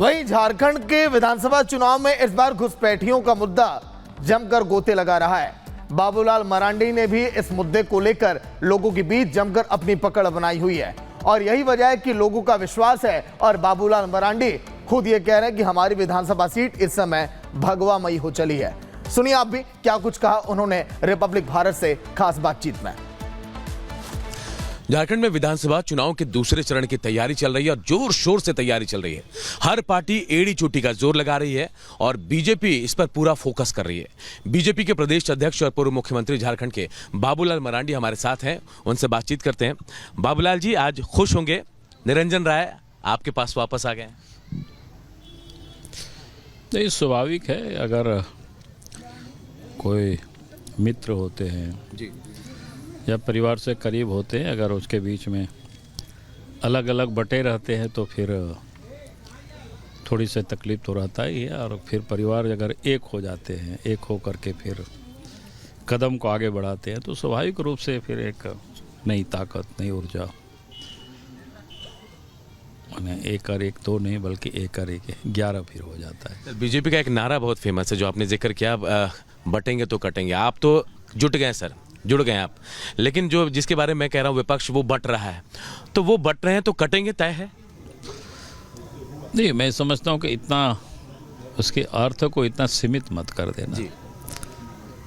वहीं झारखंड के विधानसभा चुनाव में इस बार घुसपैठियों का मुद्दा जमकर गोते लगा रहा है। बाबूलाल मरांडी ने भी इस मुद्दे को लेकर लोगों के बीच जमकर अपनी पकड़ बनाई हुई है और यही वजह है कि लोगों का विश्वास है और बाबूलाल मरांडी खुद ये कह रहे हैं कि हमारी विधानसभा सीट इस समय भगवामयी हो चली है। सुनिए आप भी क्या कुछ कहा उन्होंने रिपब्लिक भारत से खास बातचीत में। झारखंड में विधानसभा चुनाव के दूसरे चरण की तैयारी चल रही है और जोर शोर से तैयारी चल रही है। हर पार्टी एड़ी चोटी का जोर लगा रही है और बीजेपी इस पर पूरा फोकस कर रही है। बीजेपी के प्रदेश अध्यक्ष और पूर्व मुख्यमंत्री झारखंड के बाबूलाल मरांडी हमारे साथ हैं, उनसे बातचीत करते हैं। बाबूलाल जी, आज खुश होंगे, निरंजन राय आपके पास वापस आ गए हैं। नहीं, स्वाभाविक है, अगर कोई मित्र होते हैं जी या परिवार से करीब होते हैं, अगर उसके बीच में अलग अलग बटे रहते हैं तो फिर थोड़ी सी तकलीफ तो रहता ही है। और फिर परिवार अगर एक हो जाते हैं, एक हो करके फिर कदम को आगे बढ़ाते हैं तो स्वाभाविक रूप से फिर एक नई ताकत, नई ऊर्जा, एक और एक दो नहीं बल्कि एक और एक 11 फिर हो जाता है। बीजेपी का एक नारा बहुत फेमस है जो आपने जिक्र किया, बटेंगे तो कटेंगे। आप तो जुट गए सर, जुड़ गए आप, लेकिन जो जिसके बारे में मैं कह रहा हूँ विपक्ष वो बट रहा है, तो वो बट रहे हैं तो कटेंगे तय है। नहीं, मैं समझता हूँ कि इतना उसके अर्थ को इतना सीमित मत कर देना जी।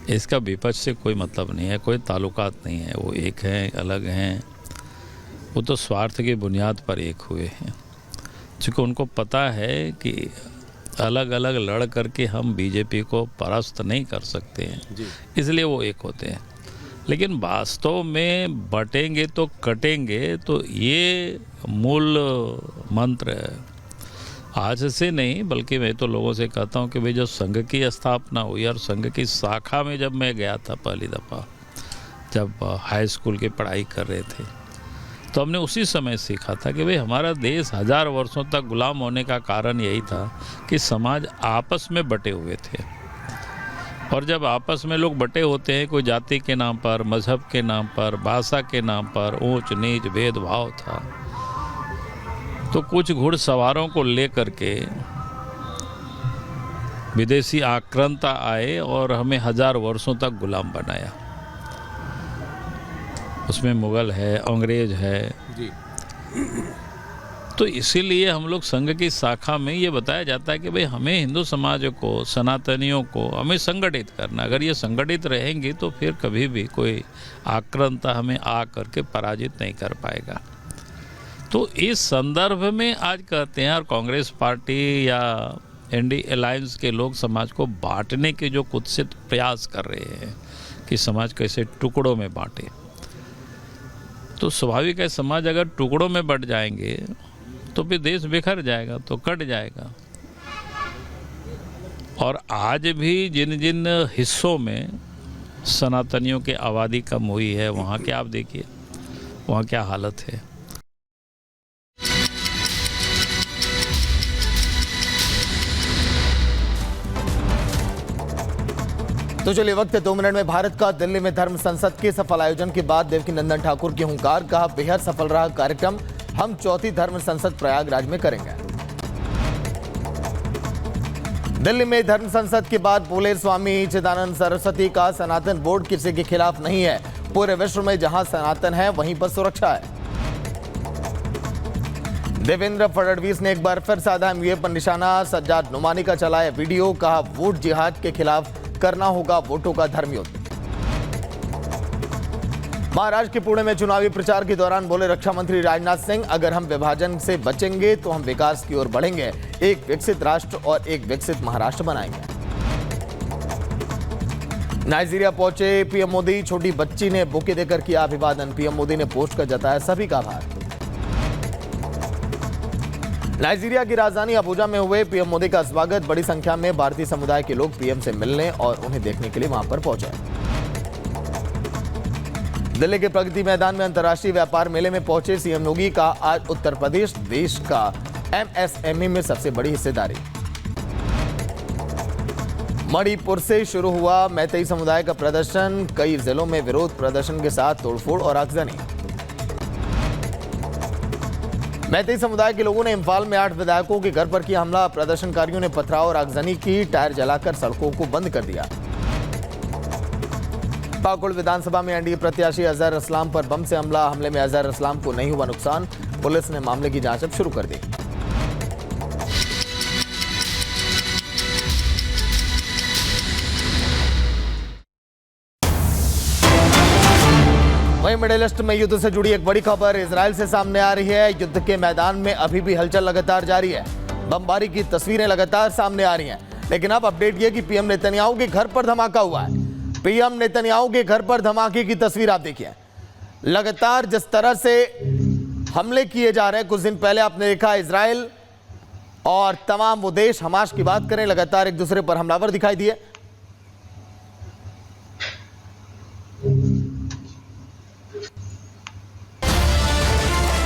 इसका विपक्ष से कोई मतलब नहीं है, कोई ताल्लुकात नहीं है। वो एक हैं, अलग हैं, वो तो स्वार्थ की बुनियाद पर एक हुए हैं। क्योंकि उनको पता है कि अलग अलग लड़ करके हम बीजेपी को परास्त नहीं कर सकते हैं, इसलिए वो एक होते हैं। लेकिन वास्तव में बटेंगे तो कटेंगे, तो ये मूल मंत्र है। आज से नहीं बल्कि मैं तो लोगों से कहता हूँ कि भाई जो संघ की स्थापना हुई और संघ की शाखा में जब मैं गया था पहली दफ़ा, जब हाई स्कूल की पढ़ाई कर रहे थे, तो हमने उसी समय सीखा था कि भाई हमारा देश 1000 वर्षों तक गुलाम होने का कारण यही था कि समाज आपस में बटे हुए थे। और जब आपस में लोग बटे होते हैं, कोई जाति के नाम पर, मजहब के नाम पर, भाषा के नाम पर ऊंच नीच भेदभाव था, तो कुछ घुड़सवारों को लेकर के विदेशी आक्रांता आए और हमें 1000 वर्षों तक गुलाम बनाया। उसमें मुगल है, अंग्रेज है जी। तो इसीलिए हम लोग संघ की शाखा में ये बताया जाता है कि भाई हमें हिंदू समाज को, सनातनियों को हमें संगठित करना। अगर ये संगठित रहेंगे तो फिर कभी भी कोई आक्रांता हमें आ करके पराजित नहीं कर पाएगा। तो इस संदर्भ में आज कहते हैं, और कांग्रेस पार्टी या एनडी अलायंस के लोग समाज को बांटने के जो कुत्सित प्रयास कर रहे हैं कि समाज कैसे टुकड़ों में बांटे, तो स्वाभाविक है समाज अगर टुकड़ों में बट जाएंगे तो फिर देश बिखर जाएगा, तो कट जाएगा। और आज भी जिन जिन हिस्सों में सनातनियों की आबादी कम हुई है, वहाँ के आप देखिए वहाँ क्या हालत है। तो चलिए वक्त है 2 मिनट में भारत का। दिल्ली में धर्म संसद के सफल आयोजन के बाद देवकीनंदन ठाकुर की हुंकार, कहा बेहद सफल रहा कार्यक्रम, हम 4थी धर्म संसद प्रयागराज में करेंगे। दिल्ली में धर्म संसद के बाद बोले स्वामी चिदानंद सरस्वती, का सनातन बोर्ड किसी के खिलाफ नहीं है, पूरे विश्व में जहां सनातन है वहीं पर सुरक्षा है। देवेंद्र फडणवीस ने एक बार फिर साधा एमयूए पर निशाना, सज्जाद नुमानी का चलाया वीडियो, कहा वोट जिहाद के खिलाफ करना होगा वोटों का धर्म युद्ध। महाराष्ट्र के पुणे में चुनावी प्रचार के दौरान बोले रक्षा मंत्री राजनाथ सिंह, अगर हम विभाजन से बचेंगे तो हम विकास की ओर बढ़ेंगे, एक विकसित राष्ट्र और एक विकसित महाराष्ट्र बनाएंगे। नाइजीरिया पहुंचे पीएम मोदी, छोटी बच्ची ने बुके देकर किया अभिवादन, पीएम मोदी ने पोस्ट कर जताया सभी का आभार। नाइजीरिया की राजधानी अबुजा में हुए पीएम मोदी का स्वागत, बड़ी संख्या में भारतीय समुदाय के लोग पीएम से मिलने और उन्हें देखने के लिए वहां पर पहुंचे। दिल्ली के प्रगति मैदान में अंतर्राष्ट्रीय व्यापार मेले में पहुंचे सीएम योगी, का आज उत्तर प्रदेश देश का एमएसएमई में सबसे बड़ी हिस्सेदारी। मणिपुर से शुरू हुआ मैतेई समुदाय का प्रदर्शन, कई जिलों में विरोध प्रदर्शन के साथ तोड़फोड़ और आगजनी। मैती समुदाय के लोगों ने इम्फाल में 8 विधायकों के घर पर किया हमला। प्रदर्शनकारियों ने पथराव और आगजनी की, टायर जलाकर सड़कों को बंद कर दिया। पाकुड़ विधानसभा में एनडीए प्रत्याशी अजहर असलाम पर बम से हमला। हमले में अजहर असलाम को नहीं हुआ नुकसान। पुलिस ने मामले की जांच अब शुरू कर दी। वहीं मिडिल ईस्ट में युद्ध से जुड़ी एक बड़ी खबर इजराइल से सामने आ रही है। युद्ध के मैदान में अभी भी हलचल लगातार जारी है। बमबारी की तस्वीरें लगातार सामने आ रही हैं। लेकिन अब अपडेट यह कि पीएम नेतन्याहू के घर पर धमाका हुआ है। पीएम नेतन्याहू के घर पर धमाके की तस्वीर आप देखिए। लगातार जिस तरह से हमले किए जा रहे हैं, कुछ दिन पहले आपने देखा इजराइल और तमाम वो देश, हमास की बात करें, लगातार एक दूसरे पर हमलावर दिखाई दिए।